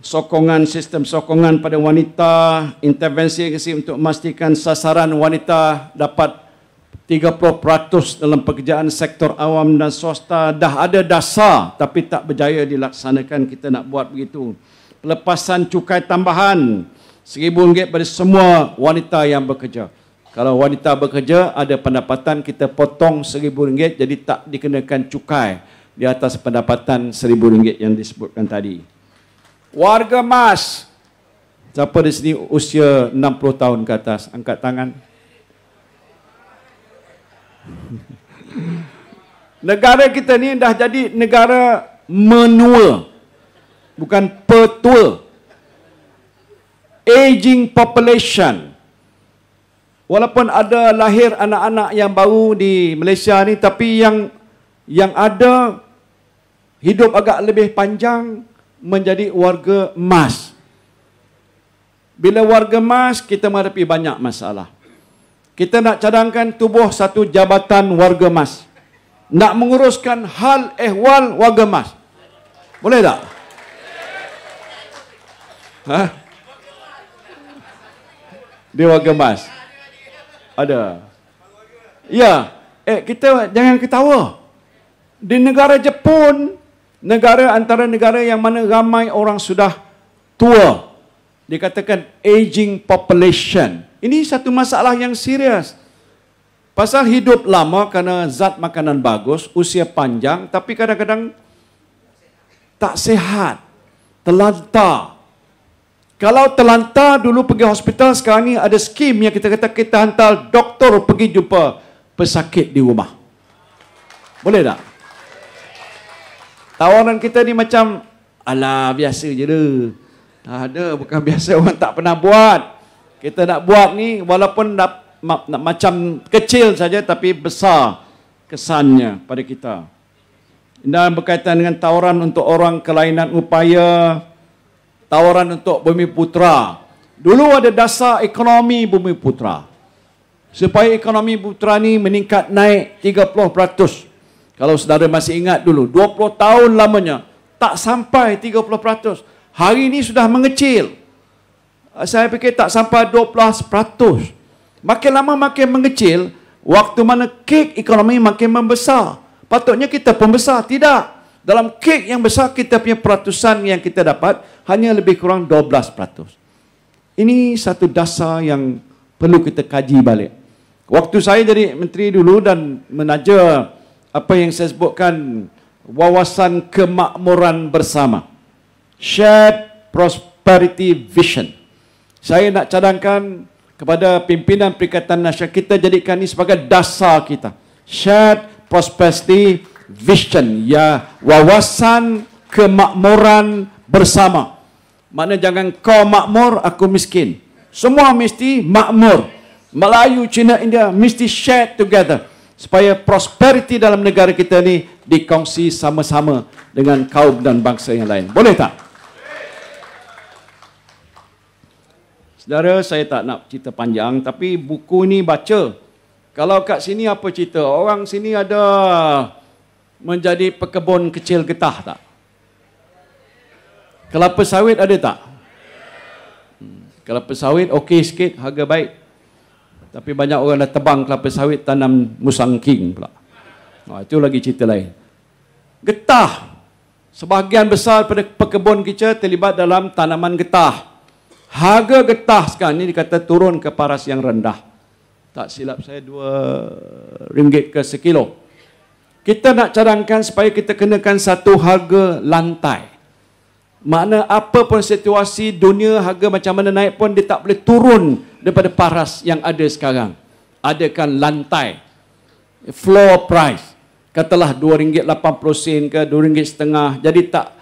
sokongan, sistem sokongan pada wanita, intervensi untuk memastikan sasaran wanita dapat 30% dalam pekerjaan sektor awam dan swasta. Dah ada dasar tapi tak berjaya dilaksanakan. Kita nak buat begitu. Pelepasan cukai tambahan RM1,000 pada semua wanita yang bekerja. Kalau wanita bekerja ada pendapatan, kita potong RM1,000, jadi tak dikenakan cukai di atas pendapatan RM1,000 yang disebutkan tadi. Warga emas. Siapa di sini usia 60 tahun ke atas? Angkat tangan. Negara kita ni dah jadi negara menua, bukan petua. Aging population. Walaupun ada lahir anak-anak yang baru di Malaysia ni, tapi yang ada hidup agak lebih panjang menjadi warga emas. Bila warga emas, kita menghadapi banyak masalah. Kita nak cadangkan tubuh satu jabatan warga emas. Nak menguruskan hal ehwal warga emas. Boleh tak? Hah? Dia warga emas. Ada. Ya. Kita jangan ketawa. Di negara Jepun, antara negara yang mana ramai orang sudah tua, dikatakan aging population. Ini satu masalah yang serius. Pasal hidup lama kerana zat makanan bagus, usia panjang, tapi kadang-kadang tak sihat, terlantar. Kalau terlantar dulu pergi hospital, sekarang ni ada skim yang kita kata kita hantar doktor pergi jumpa pesakit di rumah. Boleh tak? Tawaran kita ni macam, alah biasa je dah. Tak ada, bukan biasa, orang tak pernah buat. Kita nak buat ni walaupun macam kecil saja tapi besar kesannya pada kita. Dan berkaitan dengan tawaran untuk orang kelainan upaya, tawaran untuk Bumiputera. Dulu ada dasar ekonomi Bumiputera. Supaya ekonomi Bumiputera ni meningkat naik 30%. Kalau saudara masih ingat dulu, 20 tahun lamanya tak sampai 30%. Hari ini sudah mengecil. Saya fikir tak sampai 12%. Makin lama makin mengecil, waktu mana kek ekonomi makin membesar. Patutnya kita pembesar. Tidak. Dalam kek yang besar, kita punya peratusan yang kita dapat hanya lebih kurang 12%. Ini satu dasar yang perlu kita kaji balik. Waktu saya jadi menteri dulu dan menaja apa yang saya sebutkan wawasan kemakmuran bersama. Shared Prosperity Vision. Saya nak cadangkan kepada pimpinan Perikatan Nasional, kita jadikan ini sebagai dasar kita. Shared Prosperity Vision, ya, wawasan kemakmuran bersama. Maknanya jangan kau makmur, aku miskin. Semua mesti makmur. Melayu, Cina, India mesti share together. Supaya prosperity dalam negara kita ni dikongsi sama-sama dengan kaum dan bangsa yang lain. Boleh tak? Saudara, saya tak nak cerita panjang, tapi buku ni baca. Kalau kat sini apa cerita? Orang sini ada menjadi pekebun kecil getah tak? Kelapa sawit ada tak? Kelapa sawit okey sikit, harga baik. Tapi banyak orang dah tebang kelapa sawit, tanam musang king pula. Itu lagi cerita lain. Getah. Sebahagian besar pada pekebun kita terlibat dalam tanaman getah. Harga getah sekarang ni dikata turun ke paras yang rendah. Tak silap saya RM2 ke sekilo. Kita nak cadangkan supaya kita kenakan satu harga lantai. Makna apa pun situasi dunia, harga macam mana naik pun dia tak boleh turun daripada paras yang ada sekarang. Adakan lantai. Floor price. Katalah RM2.80 ke RM2.50. Jadi tak,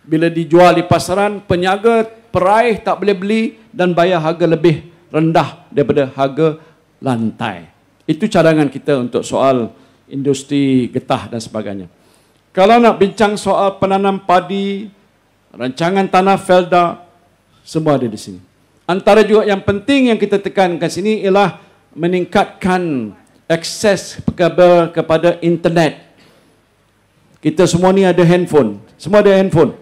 bila dijual di pasaran, peniaga peraih tak boleh beli dan bayar harga lebih rendah daripada harga lantai. Itu cadangan kita untuk soal industri getah dan sebagainya. Kalau nak bincang soal penanam padi, rancangan tanah Felda, semua ada di sini. Antara juga yang penting yang kita tekankan sini ialah meningkatkan akses kepada internet. Kita semua ni ada handphone. Semua ada handphone.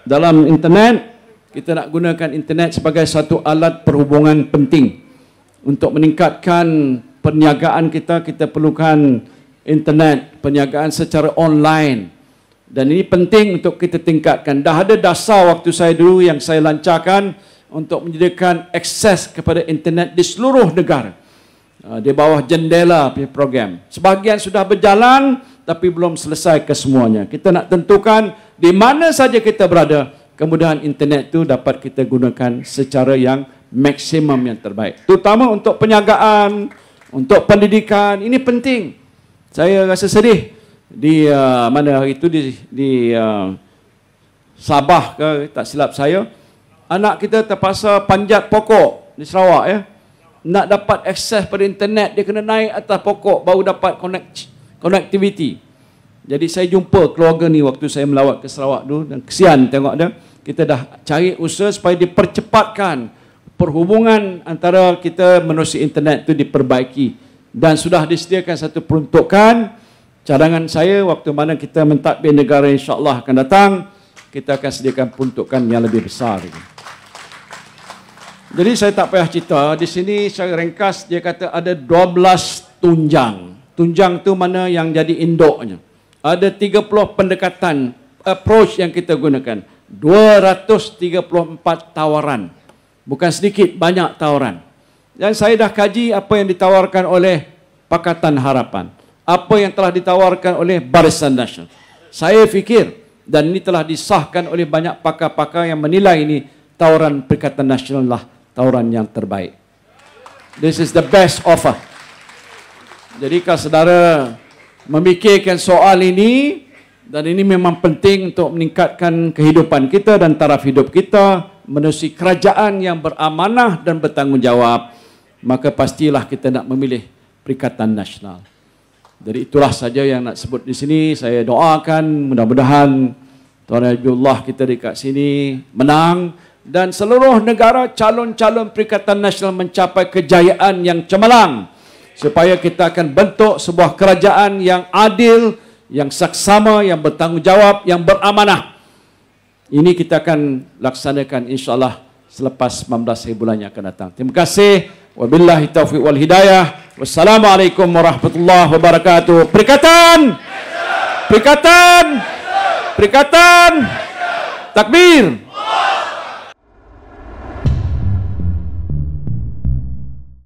Dalam internet, Kita nak gunakan internet sebagai satu alat perhubungan penting. Untuk meningkatkan perniagaan kita, kita perlukan internet, perniagaan secara online. Dan ini penting untuk kita tingkatkan. Dah ada dasar waktu saya dulu yang saya lancarkan untuk menyediakan akses kepada internet di seluruh negara. Di bawah jendela program. Sebahagian sudah berjalan, tapi belum selesai kesemuanya. Kita nak tentukan di mana saja kita berada, kemudahan internet itu dapat kita gunakan secara yang maksimum yang terbaik. Terutama untuk penjagaan, untuk pendidikan, ini penting. Saya rasa sedih di mana hari itu di Sabah ke, tak silap saya, anak kita terpaksa panjat pokok di Sarawak ya. Nak dapat akses pada internet, dia kena naik atas pokok baru dapat connectivity. Jadi saya jumpa keluarga ni waktu saya melawat ke Sarawak dulu, dan kesian tengok dia. Kita dah cari usaha supaya dipercepatkan perhubungan antara kita menerusi internet itu diperbaiki, dan sudah disediakan satu peruntukan. Cadangan saya waktu mana kita mentadbir negara insya-Allah akan datang, kita akan sediakan peruntukan yang lebih besar. Jadi saya tak payah cerita. Di sini secara ringkas dia kata ada 12 tunjang. Tunjang tu mana yang jadi induknya. Ada 30 pendekatan approach yang kita gunakan. 234 tawaran. Bukan sedikit, banyak tawaran. Dan saya dah kaji apa yang ditawarkan oleh Pakatan Harapan. Apa yang telah ditawarkan oleh Barisan Nasional. Saya fikir, dan ini telah disahkan oleh banyak pakar-pakar yang menilai ini, tawaran Perikatan Nasional lah tawaran yang terbaik. This is the best offer. Jadi kalau saudara memikirkan soal ini, dan ini memang penting untuk meningkatkan kehidupan kita dan taraf hidup kita, menerusi kerajaan yang beramanah dan bertanggungjawab, maka pastilah kita nak memilih Perikatan Nasional. Jadi itulah saja yang nak sebut di sini. Saya doakan mudah-mudahan Tuan Habibullah kita dekat sini menang, dan seluruh negara calon-calon Perikatan Nasional mencapai kejayaan yang cemerlang, supaya kita akan bentuk sebuah kerajaan yang adil, yang saksama, yang bertanggungjawab, yang beramanah. Ini kita akan laksanakan insya-Allah selepas 19 hari bulan yang akan datang. Terima kasih. Wabillahi taufiq wal hidayah. Wassalamualaikum warahmatullahi wabarakatuh. Perikatan! Perikatan! Perikatan! Takbir!